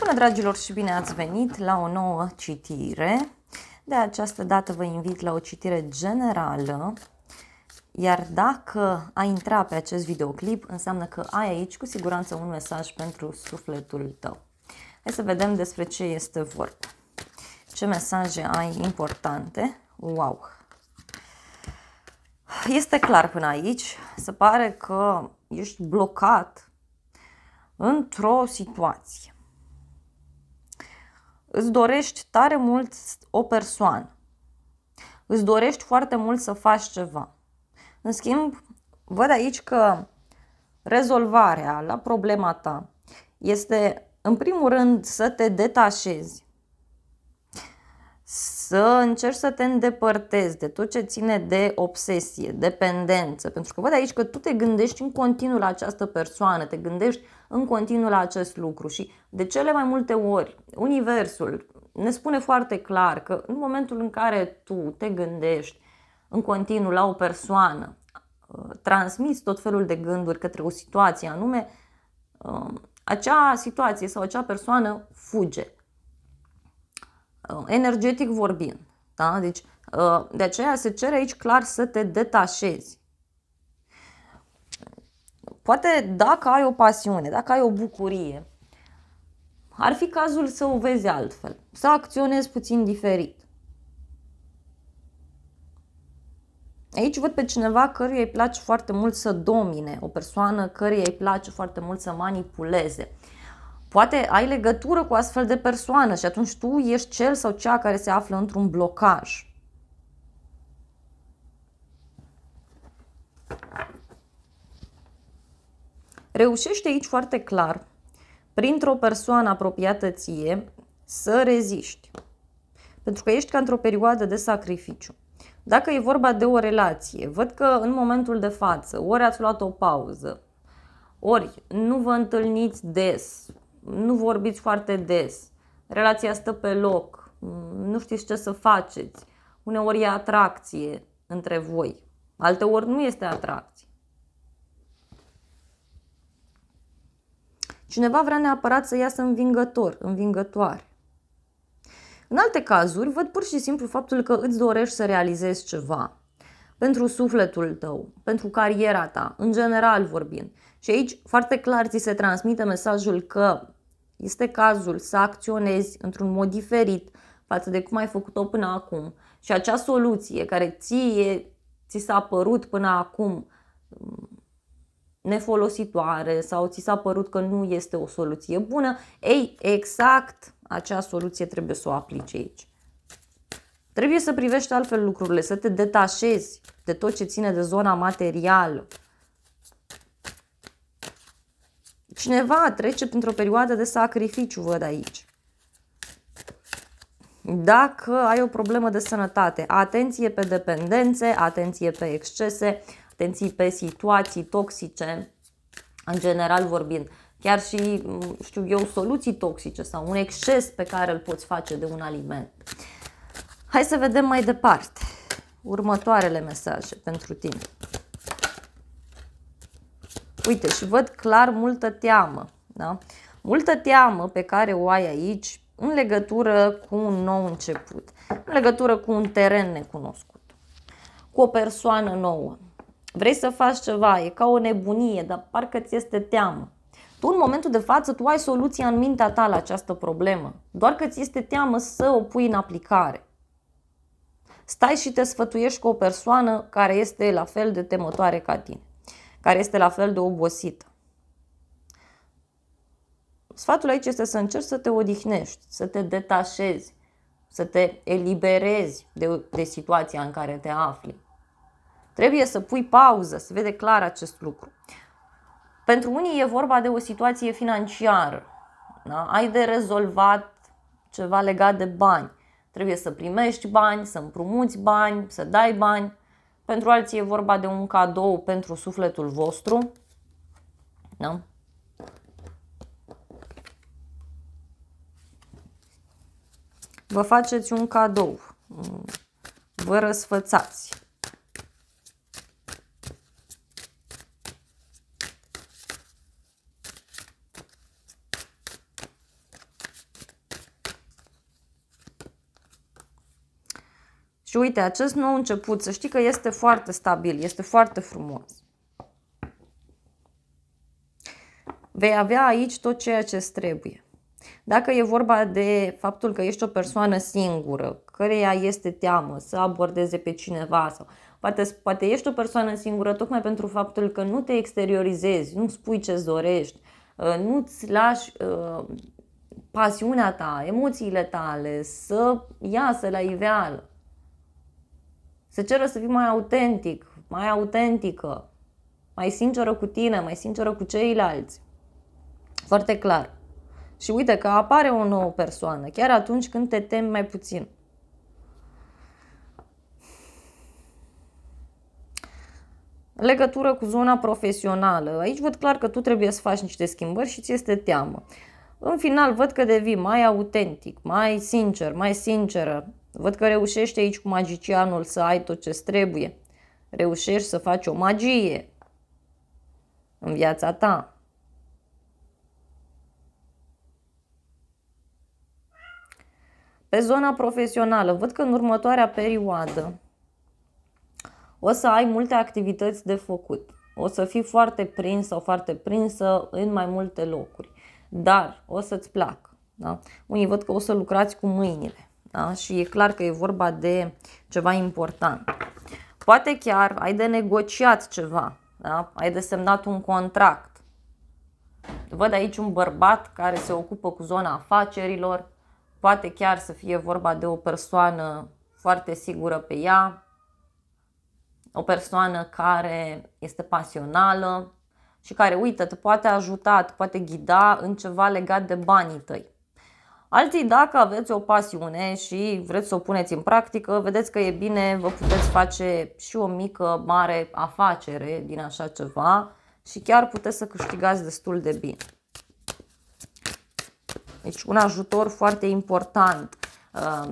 Bună dragilor și bine ați venit la o nouă citire. De această dată vă invit la o citire generală, iar dacă ai intrat pe acest videoclip, înseamnă că ai aici cu siguranță un mesaj pentru sufletul tău. Hai să vedem despre ce este vorba. Ce mesaje ai importante? Wow! Este clar până aici, se pare că ești blocat într-o situație. Îți dorești tare mult o persoană. Îți dorești foarte mult să faci ceva. În schimb, văd aici că rezolvarea la problema ta este, în primul rând, să te detașezi. Să încerci să te îndepărtezi de tot ce ține de obsesie, dependență. Pentru că văd aici că tu te gândești în continuu la această persoană, te gândești în continuu la acest lucru și de cele mai multe ori Universul ne spune foarte clar că în momentul în care tu te gândești în continuu la o persoană, transmiți tot felul de gânduri către o situație anume, acea situație sau acea persoană fuge. Energetic vorbind. Da? Deci, de aceea se cere aici clar să te detașezi. Poate dacă ai o pasiune, dacă ai o bucurie, ar fi cazul să o vezi altfel, să acționezi puțin diferit. Aici văd pe cineva căruia îi place foarte mult să domine, o persoană căruia îi place foarte mult să manipuleze. Poate ai legătură cu astfel de persoană și atunci tu ești cel sau cea care se află într-un blocaj. Reușește aici foarte clar, printr-o persoană apropiată ție, să reziști. Pentru că ești ca într-o perioadă de sacrificiu. Dacă e vorba de o relație, văd că în momentul de față, ori ați luat o pauză, ori nu vă întâlniți des, nu vorbiți foarte des, relația stă pe loc, nu știți ce să faceți, uneori e atracție între voi, alteori nu este atracție. Cineva vrea neapărat să iasă învingător, învingătoare. În alte cazuri, văd pur și simplu faptul că îți dorești să realizezi ceva pentru sufletul tău, pentru cariera ta, în general vorbind. Și aici foarte clar ți se transmite mesajul că este cazul să acționezi într-un mod diferit față de cum ai făcut-o până acum. Și acea soluție care ți s-a părut până acum nefolositoare sau ți s-a părut că nu este o soluție bună, ei, exact acea soluție trebuie să o aplici aici. Trebuie să privești altfel lucrurile, să te detașezi de tot ce ține de zona materială. Cineva trece printr-o perioadă de sacrificiu, văd aici. Dacă ai o problemă de sănătate, atenție pe dependențe, atenție pe excese, atenție pe situații toxice, în general vorbind. Chiar și, știu eu, soluții toxice sau un exces pe care îl poți face de un aliment. Hai să vedem mai departe următoarele mesaje pentru tine. Uite, și văd clar multă teamă. Da? Multă teamă pe care o ai aici în legătură cu un nou început, în legătură cu un teren necunoscut, cu o persoană nouă. Vrei să faci ceva, e ca o nebunie, dar parcă ți este teamă. Tu în momentul de față, tu ai soluția în mintea ta la această problemă, doar că ți este teamă să o pui în aplicare. Stai și te sfătuiești cu o persoană care este la fel de temătoare ca tine, care este la fel de obosită. Sfatul aici este să încerci să te odihnești, să te detașezi, să te eliberezi de situația în care te afli. Trebuie să pui pauză, se vede clar acest lucru. Pentru unii e vorba de o situație financiară. Da? Ai de rezolvat ceva legat de bani. Trebuie să primești bani, să împrumuți bani, să dai bani. Pentru alții e vorba de un cadou pentru sufletul vostru. Da? Vă faceți un cadou. Vă răsfățați. Și uite, acest nou început, să știi că este foarte stabil, este foarte frumos. Vei avea aici tot ceea ce îți trebuie. Dacă e vorba de faptul că ești o persoană singură, căreia este teamă să abordeze pe cineva sau poate ești o persoană singură tocmai pentru faptul că nu te exteriorizezi, nu spui ce-ți dorești, nu-ți lași pasiunea ta, emoțiile tale să iasă la iveală. Se ceră să fii mai autentic, mai autentică, mai sinceră cu tine, mai sinceră cu ceilalți. Foarte clar. Și uite că apare o nouă persoană, chiar atunci când te temi mai puțin. În legătură cu zona profesională, aici văd clar că tu trebuie să faci niște schimbări și ți este teamă. În final văd că devii mai autentic, mai sincer, mai sinceră. Văd că reușești aici cu magicianul să ai tot ce-ți trebuie. Reușești să faci o magie în viața ta. Pe zona profesională, văd că în următoarea perioadă o să ai multe activități de făcut. O să fii foarte prins sau foarte prinsă în mai multe locuri. Dar o să-ți placă. Da? Unii văd că o să lucrați cu mâinile. Da? Și e clar că e vorba de ceva important. Poate chiar ai de negociat ceva. Da? Ai de semnat un contract. Văd aici un bărbat care se ocupă cu zona afacerilor. Poate chiar să fie vorba de o persoană foarte sigură pe ea. O persoană care este pasională și care, uite, te poate ajuta, te poate ghida în ceva legat de banii tăi. Alții, dacă aveți o pasiune și vreți să o puneți în practică, vedeți că e bine, vă puteți face și o mică, mare afacere din așa ceva și chiar puteți să câștigați destul de bine. Deci un ajutor foarte important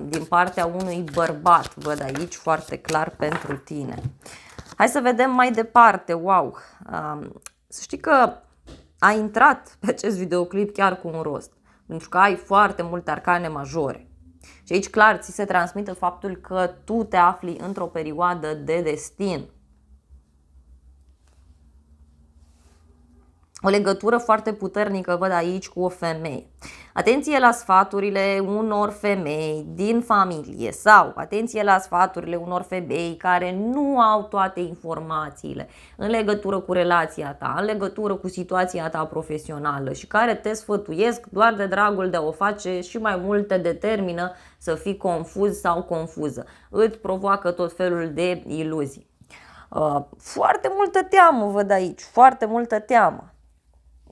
din partea unui bărbat, văd aici foarte clar pentru tine. Hai să vedem mai departe. Wow! Să știi că ai intrat pe acest videoclip chiar cu un rost, pentru că ai foarte multe arcane majore. Și aici clar ți se transmite faptul că tu te afli într-o perioadă de destin. O legătură foarte puternică văd aici cu o femeie. Atenție la sfaturile unor femei din familie sau atenție la sfaturile unor femei care nu au toate informațiile în legătură cu relația ta, în legătură cu situația ta profesională și care te sfătuiesc doar de dragul de a o face și mai mult te determină să fii confuz sau confuză. Îți provoacă tot felul de iluzii. Foarte multă teamă văd aici, foarte multă teamă.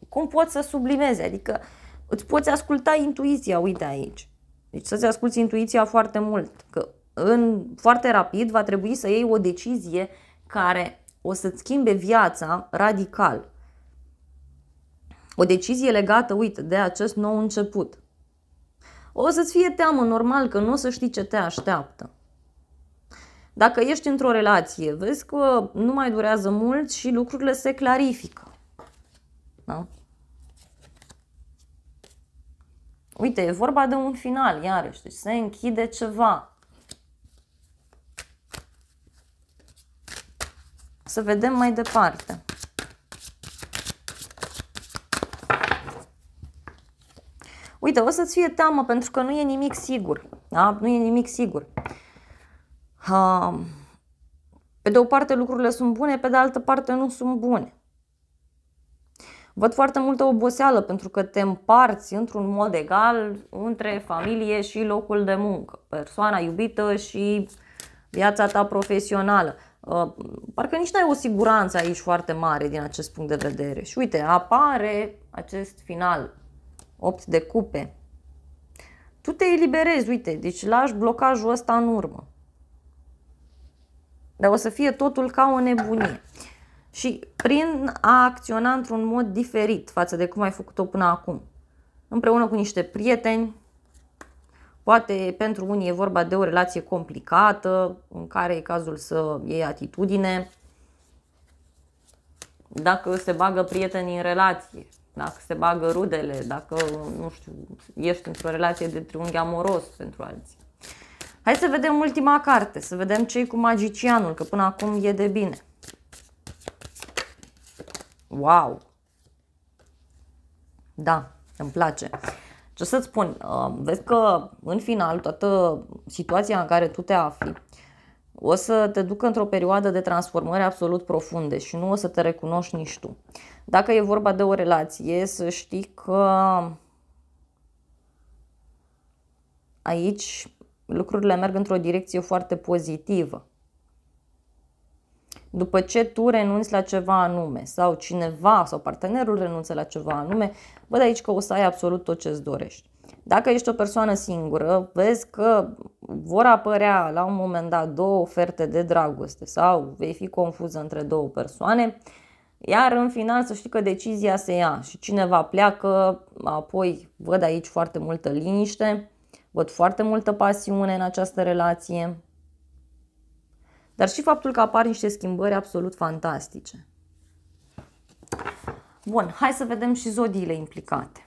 Cum poți să sublimezi? Adică îți poți asculta intuiția, uite aici. Deci să-ți asculți intuiția foarte mult. Că foarte rapid va trebui să iei o decizie care o să-ți schimbe viața radical. O decizie legată, uite, de acest nou început. O să-ți fie teamă, normal, că nu o să știi ce te așteaptă. Dacă ești într-o relație, vezi că nu mai durează mult și lucrurile se clarifică. Da? Uite, e vorba de un final, iarăși, deci se închide ceva. Să vedem mai departe. Uite, o să-ți fie teamă pentru că nu e nimic sigur. Da? Nu e nimic sigur. Pe de o parte lucrurile sunt bune, pe de altă parte nu sunt bune. Văd foarte multă oboseală pentru că te împarți într-un mod egal între familie și locul de muncă, persoana iubită și viața ta profesională. Parcă nici n-ai o siguranță aici foarte mare din acest punct de vedere. Și uite, apare acest final, 8 de cupe. Tu te eliberezi, uite, deci lași blocajul ăsta în urmă. Dar o să fie totul ca o nebunie. Și prin a acționa într-un mod diferit față de cum ai făcut-o până acum. Împreună cu niște prieteni, poate pentru unii e vorba de o relație complicată, în care e cazul să iei atitudine. Dacă se bagă prietenii în relație, dacă se bagă rudele, dacă, nu știu, ești într-o relație de triunghi amoros pentru alții. Hai să vedem ultima carte, să vedem ce-i cu magicianul, că până acum e de bine. Wow! Da, îmi place. Ce să-ți spun, vezi că în final toată situația în care tu te afli o să te ducă într-o perioadă de transformări absolut profunde și nu o să te recunoști nici tu. Dacă e vorba de o relație, să știi că aici lucrurile merg într-o direcție foarte pozitivă. După ce tu renunți la ceva anume sau cineva sau partenerul renunță la ceva anume, văd aici că o să ai absolut tot ce-ți dorești. Dacă ești o persoană singură, vezi că vor apărea la un moment dat două oferte de dragoste sau vei fi confuză între două persoane, iar în final să știi că decizia se ia și cineva pleacă, apoi văd aici foarte multă liniște, văd foarte multă pasiune în această relație. Dar și faptul că apar niște schimbări absolut fantastice. Bun, hai să vedem și zodiile implicate.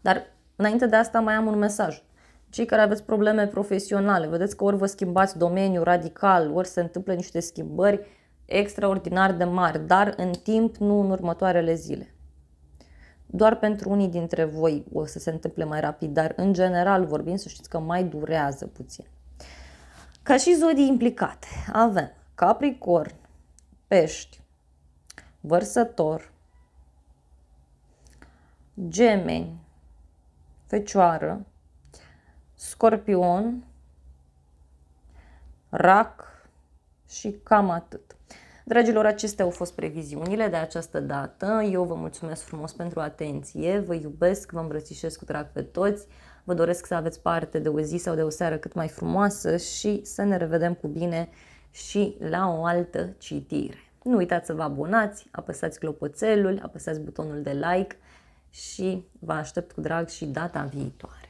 Dar înainte de asta mai am un mesaj. Cei care aveți probleme profesionale, vedeți că ori vă schimbați domeniul radical, ori se întâmplă niște schimbări extraordinar de mari, dar în timp, nu în următoarele zile. Doar pentru unii dintre voi o să se întâmple mai rapid, dar în general vorbind, să știți că mai durează puțin. Ca și zodii implicate, avem Capricorn, Pești, Vărsător, Gemeni, Fecioară, Scorpion, Rac și cam atât. Dragilor, acestea au fost previziunile de această dată. Eu vă mulțumesc frumos pentru atenție, vă iubesc, vă îmbrățișez cu drag pe toți. Vă doresc să aveți parte de o zi sau de o seară cât mai frumoasă și să ne revedem cu bine și la o altă citire. Nu uitați să vă abonați, apăsați clopoțelul, apăsați butonul de like și vă aștept cu drag și data viitoare.